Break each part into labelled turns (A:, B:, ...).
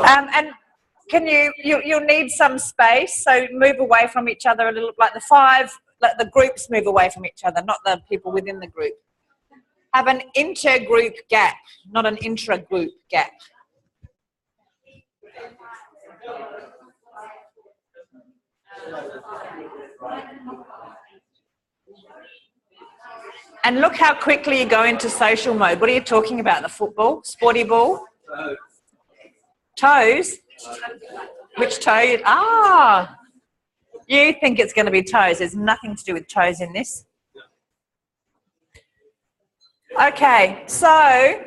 A: And can you'll need some space, so move away from each other a little, like the groups move away from each other, not the people within the group. Have an intergroup gap, not an intra-group gap. And look how quickly you go into social mode. What are you talking about? The football? Sporty ball? Toes? Which toe? Ah! You think it's going to be toes. There's nothing to do with toes in this. Okay, so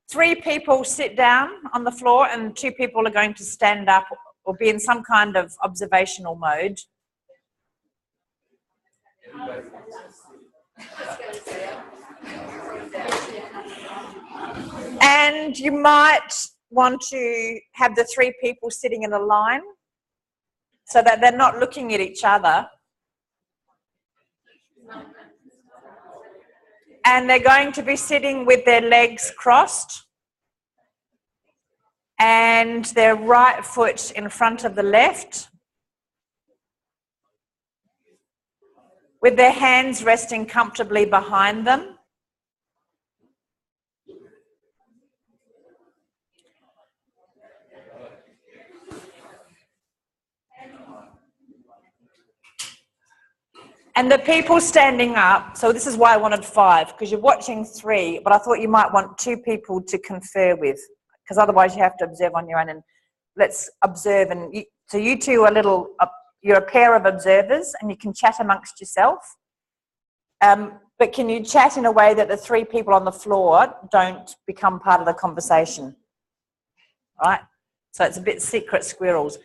A: 3 people sit down on the floor and 2 people are going to stand up or be in some kind of observational mode. And you might want to have the 3 people sitting in a line so that they're not looking at each other. And they're going to be sitting with their legs crossed and their right foot in front of the left, with their hands resting comfortably behind them. And the people standing up, so this is why I wanted 5, because you're watching 3, but I thought you might want 2 people to confer with, because otherwise you have to observe on your own. And let's observe. And so you 2 are you're a pair of observers and you can chat amongst yourself. But can you chat in a way that the 3 people on the floor don't become part of the conversation? Right? So it's a bit secret squirrels.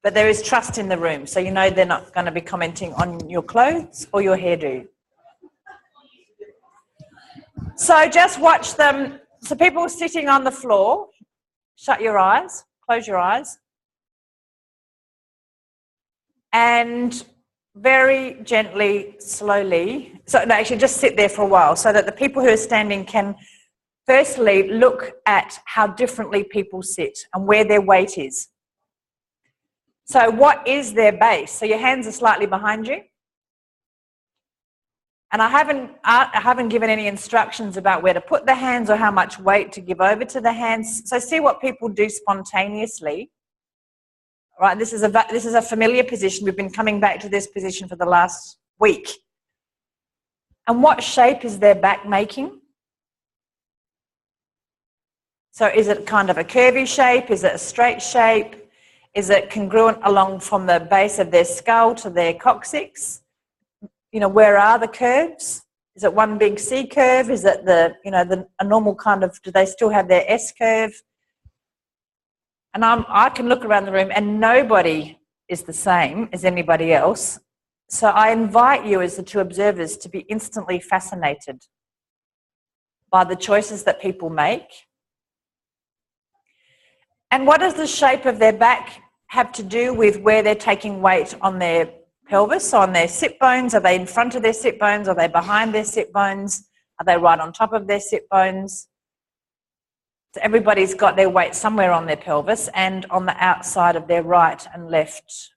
A: But there is trust in the room, so you know they're not going to be commenting on your clothes or your hairdo. So just watch them. So people sitting on the floor, shut your eyes, close your eyes. And very gently, slowly, so no, actually just sit there for a while so that the people who are standing can firstly look at how differently people sit and where their weight is. So what is their base? So your hands are slightly behind you. And I haven't given any instructions about where to put the hands or how much weight to give over to the hands. So see what people do spontaneously. Right, this is a familiar position. We've been coming back to this position for the last week. And what shape is their back making? So is it kind of a curvy shape? Is it a straight shape? Is it congruent along from the base of their skull to their coccyx? You know, where are the curves? Is it one big C curve? Is it a normal kind of, do they still have their S curve? And I can look around the room and nobody is the same as anybody else. So I invite you as the 2 observers to be instantly fascinated by the choices that people make. And what does the shape of their back have to do with where they're taking weight on their pelvis, so on their sit bones? Are they in front of their sit bones? Are they behind their sit bones? Are they right on top of their sit bones? So everybody's got their weight somewhere on their pelvis and on the outside of their right and left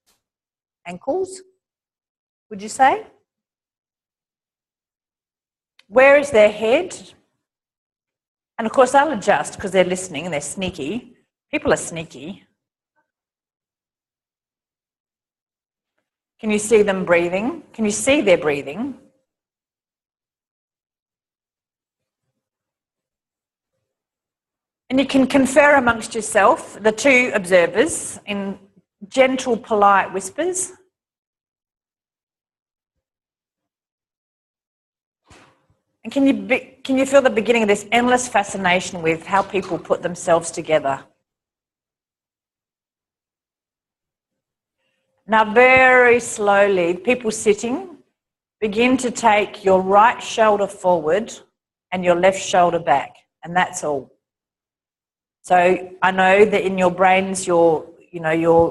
A: ankles, would you say? Where is their head? And of course they'll adjust because they're listening and they're sneaky. People are sneaky. Can you see them breathing? Can you see their breathing? And you can confer amongst yourself, the 2 observers, in gentle, polite whispers. And can you feel the beginning of this endless fascination with how people put themselves together? Now, very slowly, people sitting, begin to take your right shoulder forward and your left shoulder back, and that's all. So I know that in your brains you're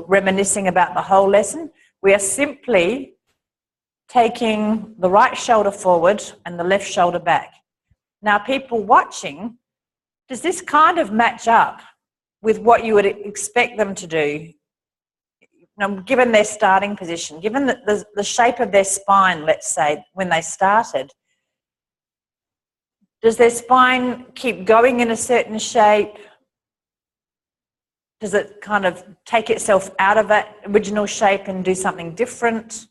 A: reminiscing about the whole lesson. We are simply taking the right shoulder forward and the left shoulder back. Now, people watching, Does this kind of match up with what you would expect them to do? Given their starting position, given the shape of their spine, let's say, when they started, does their spine keep going in a certain shape? Does it kind of take itself out of that original shape and do something different?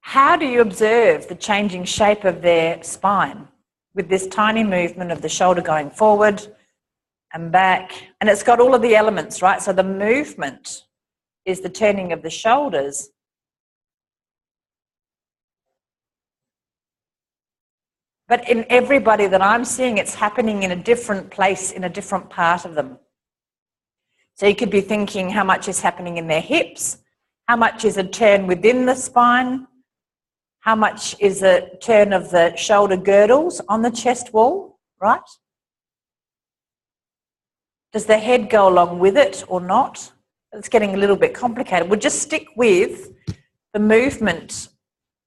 A: How do you observe the changing shape of their spine with this tiny movement of the shoulder going forward and back? And it's got all of the elements, right? So the movement is the turning of the shoulders. But in everybody that I'm seeing, it's happening in a different place, in a different part of them. So you could be thinking how much is happening in their hips, how much is a turn within the spine, how much is a turn of the shoulder girdles on the chest wall, right? Does the head go along with it or not? It's getting a little bit complicated. We'll just stick with the movement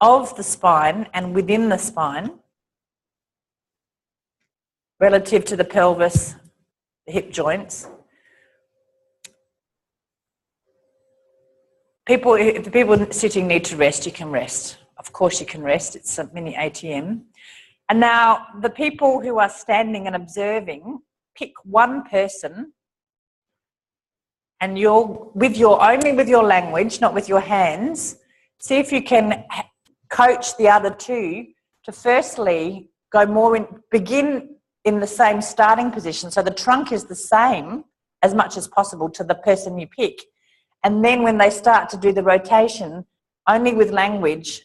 A: of the spine and within the spine relative to the pelvis, the hip joints. If the people sitting need to rest, you can rest. Of course you can rest. It's a mini ATM. And now the people who are standing and observing, pick one person and only with your language, not with your hands, see if you can coach the other two to firstly begin in the same starting position. So the trunk is the same as much as possible to the person you pick. And then when they start to do the rotation, only with language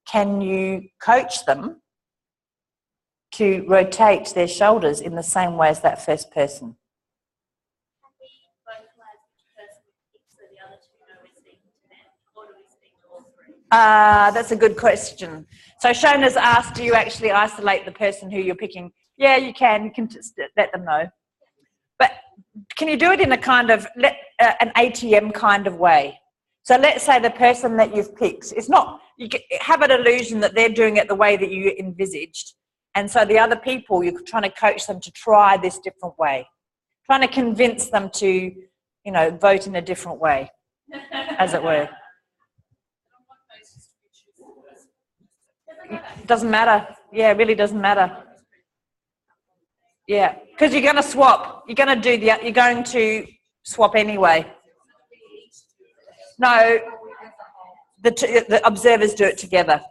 A: can you coach them to rotate their shoulders in the same way as that first person. That's a good question. So Shona's asked, do you actually isolate the person who you're picking? Yeah, you can. You can just let them know. But can you do it in a kind of an ATM kind of way? So let's say the person that you've picked, it's not, you have an illusion that they're doing it the way that you envisaged. And so the other people, you're trying to coach them to try this different way, trying to convince them to, vote in a different way, as it were. It doesn't matter. Yeah, it really doesn't matter. Yeah, because you're going to swap. You're going to swap anyway. No, the observers do it together.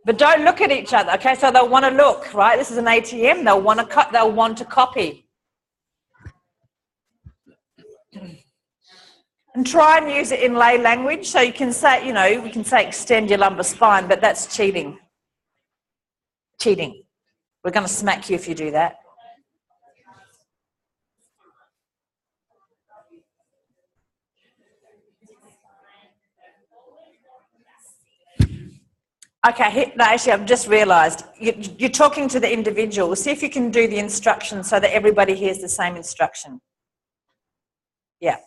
A: But don't look at each other, okay? So they'll want to look, right? This is an ATM. They'll want to copy. And try and use it in lay language. So you can say, we can say extend your lumbar spine, but that's cheating. Cheating. We're going to smack you if you do that. Okay, no, actually, I've just realised you're talking to the individual. See if you can do the instruction so that everybody hears the same instruction. Yeah.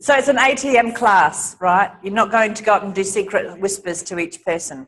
A: So it's an ATM class, right? You're not going to go up and do secret whispers to each person.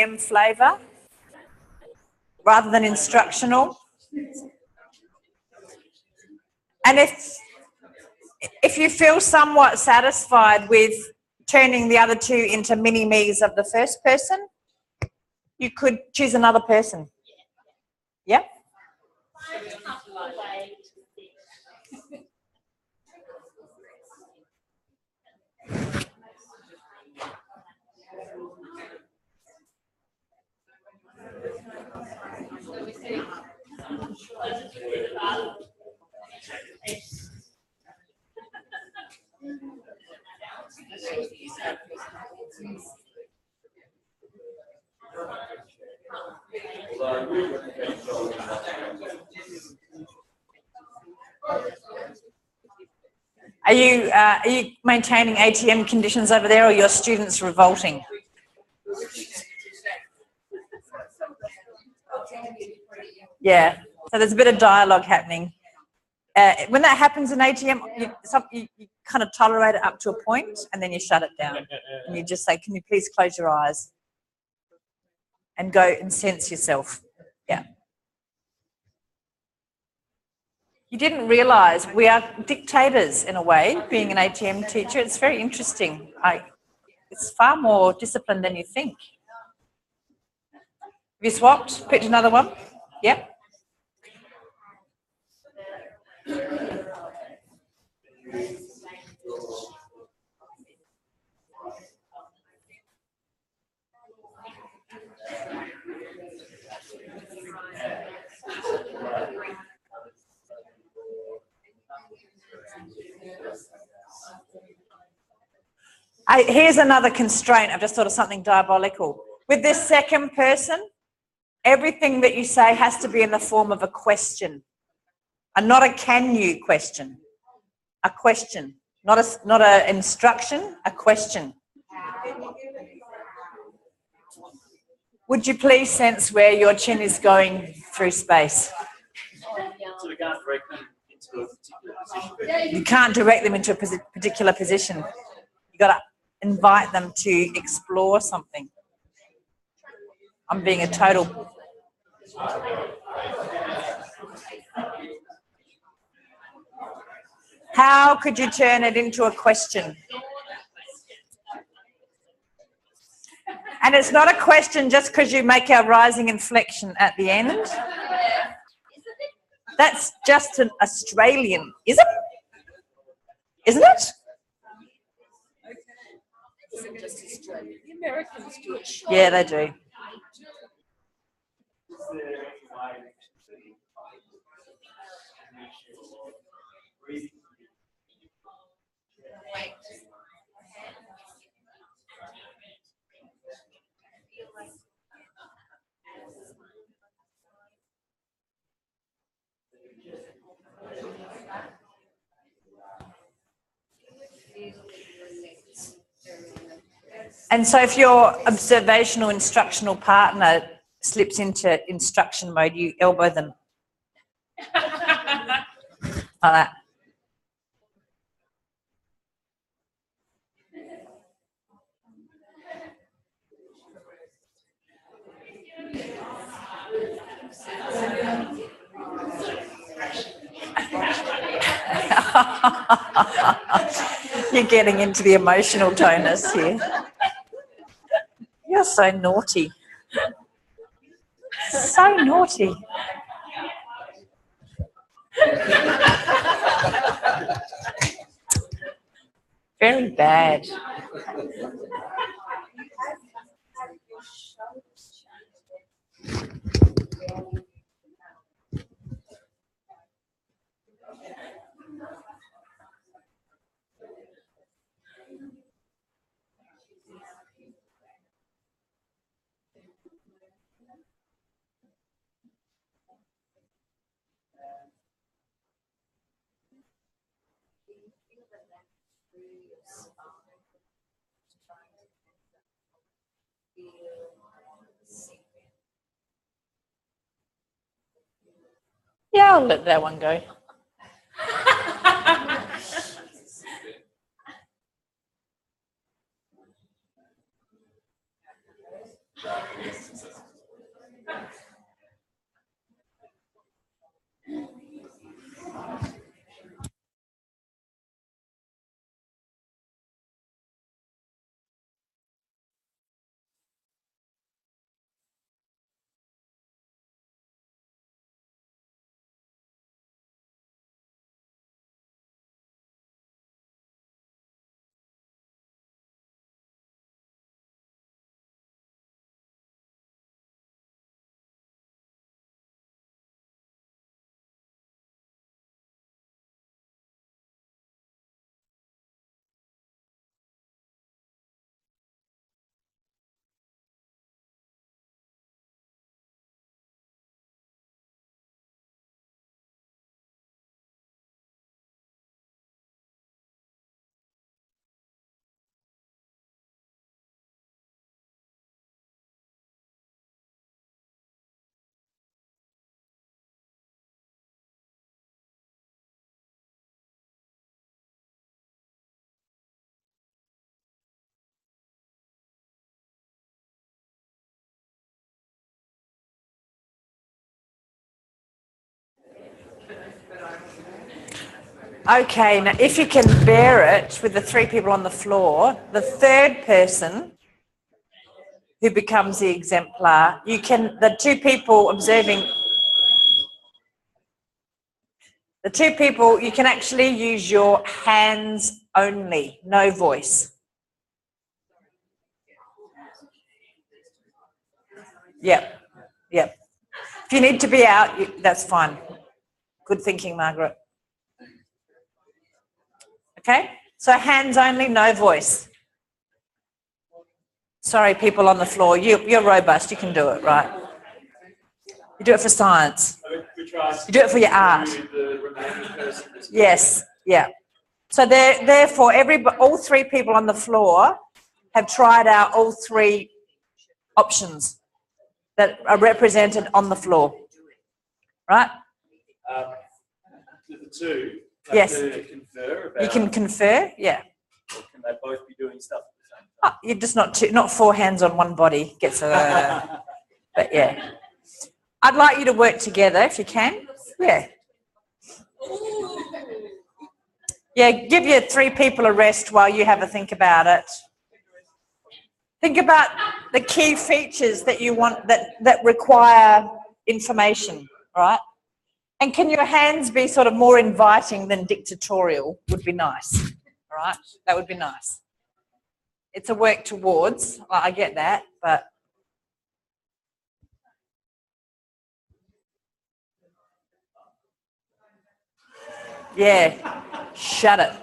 A: ATM flavour rather than instructional. And if you feel somewhat satisfied with turning the other two into mini-me's of the first person, you could choose another person. Yep. Are you maintaining ATM conditions over there, or are your students revolting? Yeah, so there's a bit of dialogue happening. When that happens in ATM, you kind of tolerate it up to a point, and then you shut it down. And you just say, can you please close your eyes? And go and sense yourself. Yeah. You didn't realise we are dictators in a way, being an ATM teacher. It's very interesting. It's far more disciplined than you think. Have you swapped? Picked another one? Yep. Here's another constraint. I've just thought of something diabolical. With this second person, everything that you say has to be in the form of a question, and not a can you question. A question, not a instruction, a question. Would you please sense where your chin is going through space?
B: So we can't direct them into a particular position.
A: You can't direct them into a particular position. You've got to invite them to explore something. I'm being a total... How could you turn it into a question? And it's not a question just because you make our rising inflection at the end. That's just an Australian, isn't it?
C: The Americans do it.
A: Yeah, they do. And so if your observational instructional partner slips into instruction mode, you elbow them. Like that. You're getting into the emotional tonus here. You're so naughty. So naughty. Very bad. Yeah, I'll let that one go. Okay, now if you can bear it with the 3 people on the floor, the third person who becomes the exemplar, the 2 people observing, the 2 people, you can actually use your hands only, no voice. Yep, yep. If you need to be out, that's fine. Good thinking, Margaret. Okay, so hands only, no voice. Sorry, people on the floor, you're robust, you can do it, right? You do it for science. You do it for your art. Yes, yeah. So therefore, all 3 people on the floor have tried out all 3 options that are represented on the floor, right?
B: The 2 have
A: yes.
B: to confer about.
A: You can confer, yeah.
B: Or can they both be doing stuff at the same time?
A: Oh, you're just not 4 hands on one body. Gets a, but yeah. I'd like you to work together if you can. Yeah. Yeah, give your 3 people a rest while you have a think about it. Think about the key features that you want that require information, right? And can your hands be sort of more inviting than dictatorial would be nice, all right? That would be nice. It's a work towards, I get that, but yeah, shut it.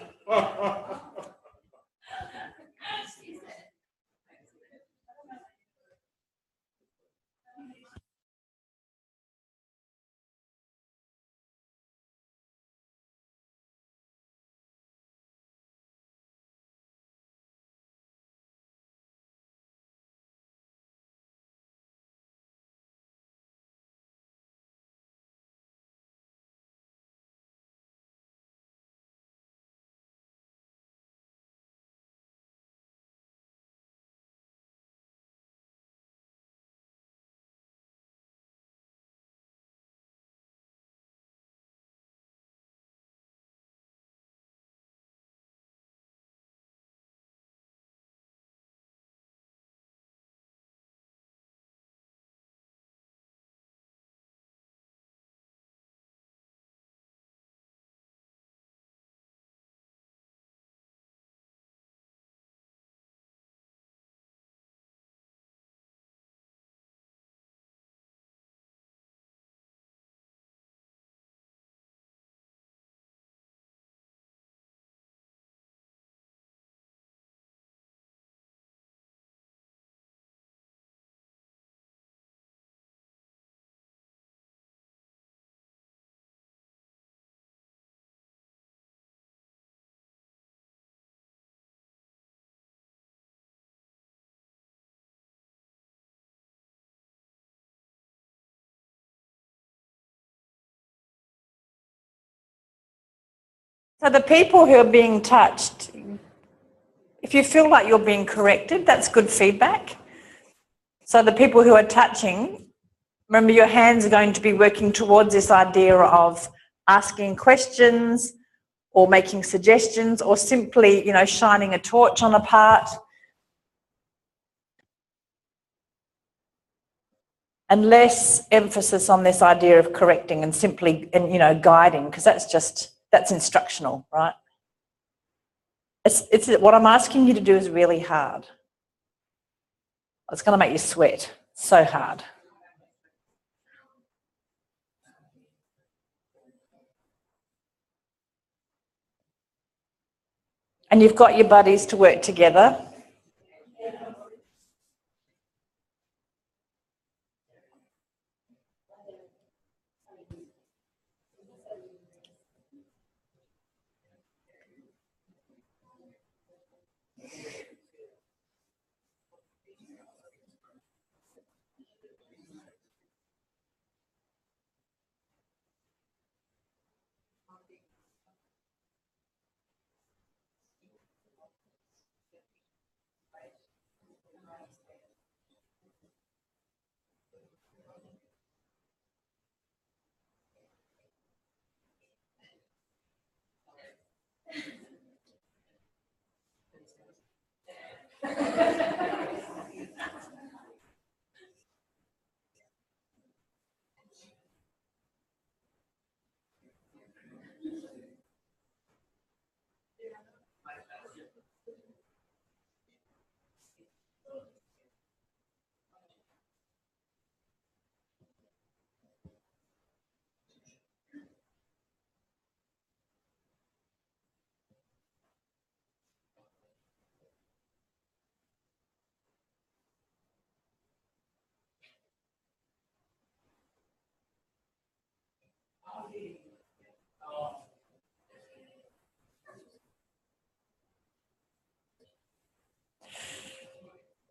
A: So the people who are being touched, if you feel like you're being corrected, that's good feedback. So the people who are touching, remember your hands are going to be working towards this idea of asking questions or making suggestions or simply, you know, shining a torch on a part. And less emphasis on this idea of correcting and simply, you know, guiding, because that's instructional, right? It's what I'm asking you to do is really hard. It's going to make you sweat so hard. And you've got your buddies to work together.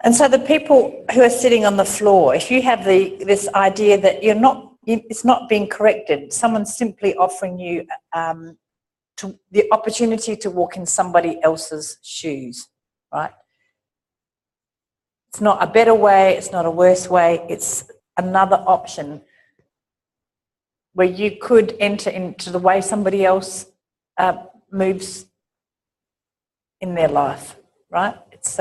A: And so the people who are sitting on the floor, if you have this idea that it's not being corrected, someone's simply offering you the opportunity to walk in somebody else's shoes, right? It's not a better way, it's not a worse way, it's another option where you could enter into the way somebody else moves in their life, right? It's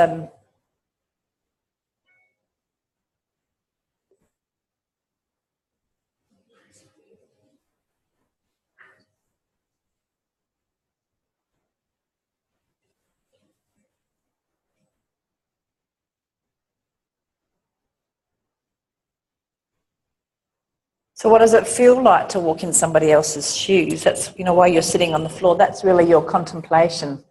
A: So what does it feel like to walk in somebody else's shoes? That's, you know, while you're sitting on the floor, that's really your contemplation.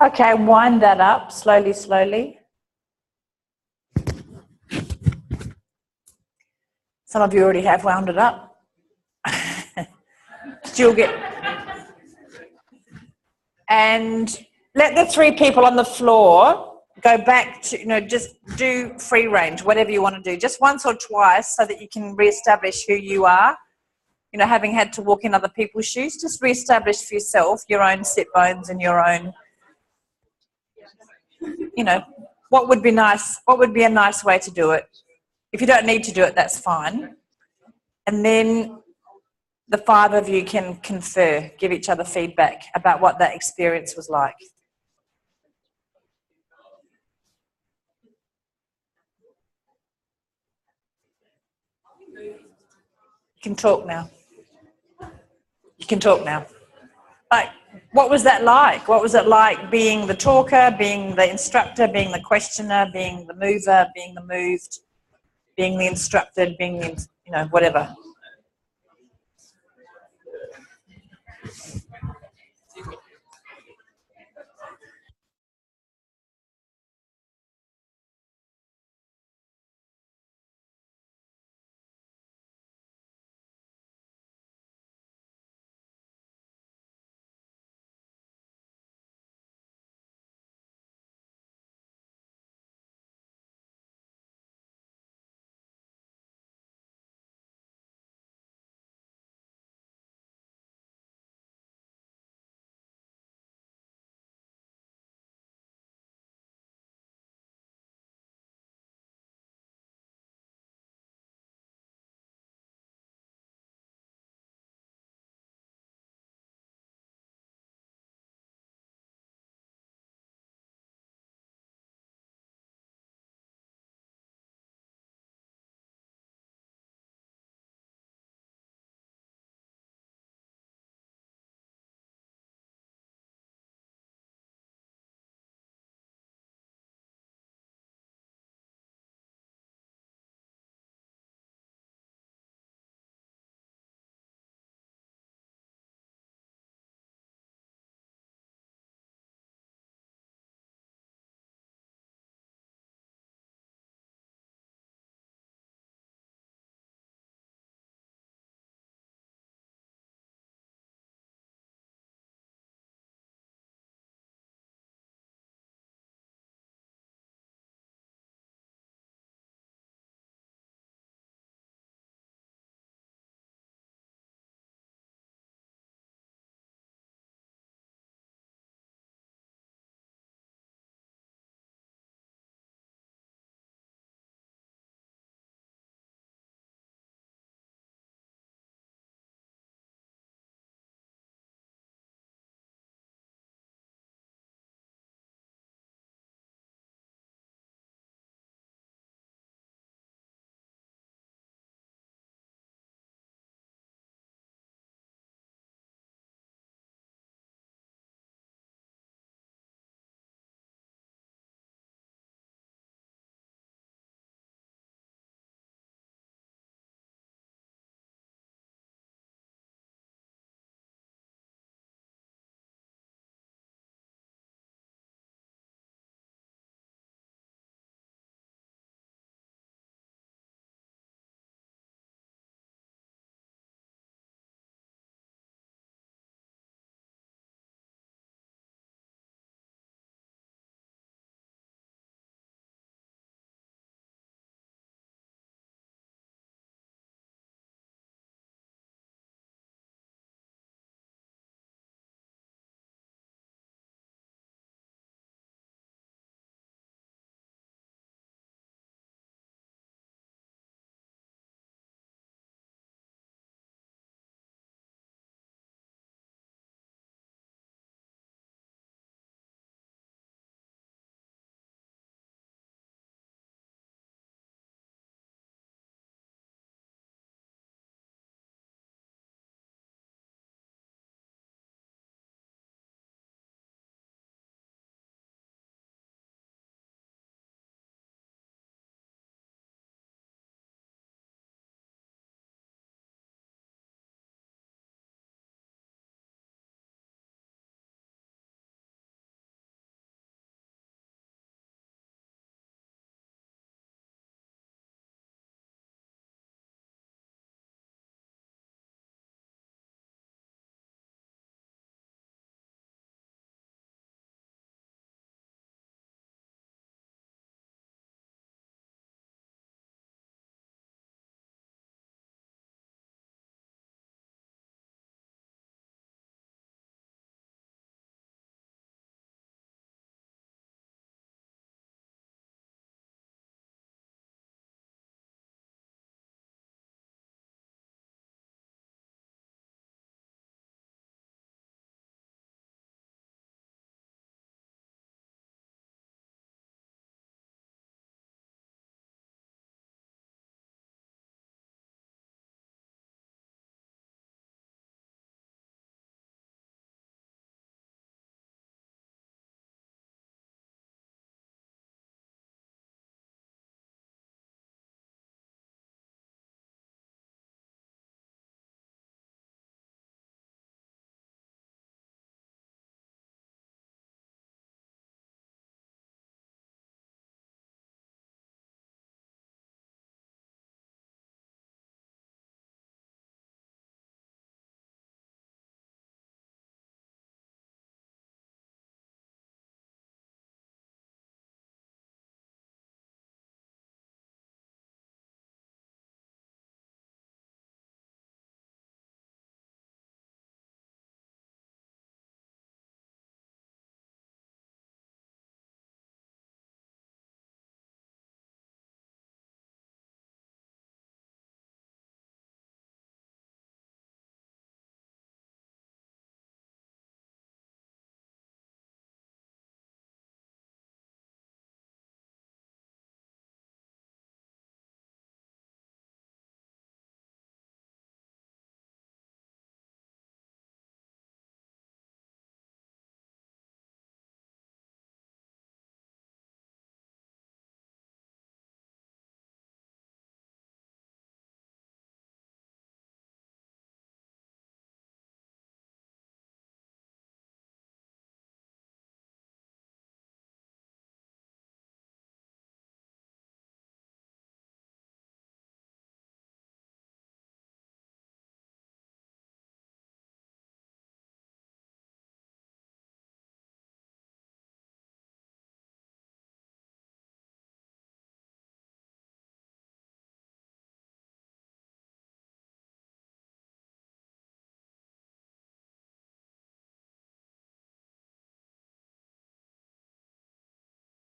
A: Okay, wind that up slowly, slowly. Some of you already have wound it up. Still get... And let the three people on the floor go back to, you know, just do free range, whatever you want to do, just once or twice so that you can reestablish who you are. You know, having had to walk in other people's shoes, just reestablish for yourself your own sit bones and your own, you know, what would be nice, what would be a nice way to do it. If you don't need to do it, that's fine. And then the five of you can confer, give each other feedback about what that experience was like. You can talk now. You can talk now. Like, what was that like? What was it like being the talker, being the instructor, being the questioner, being the mover, being the moved, being the instructed, being the, you know, whatever?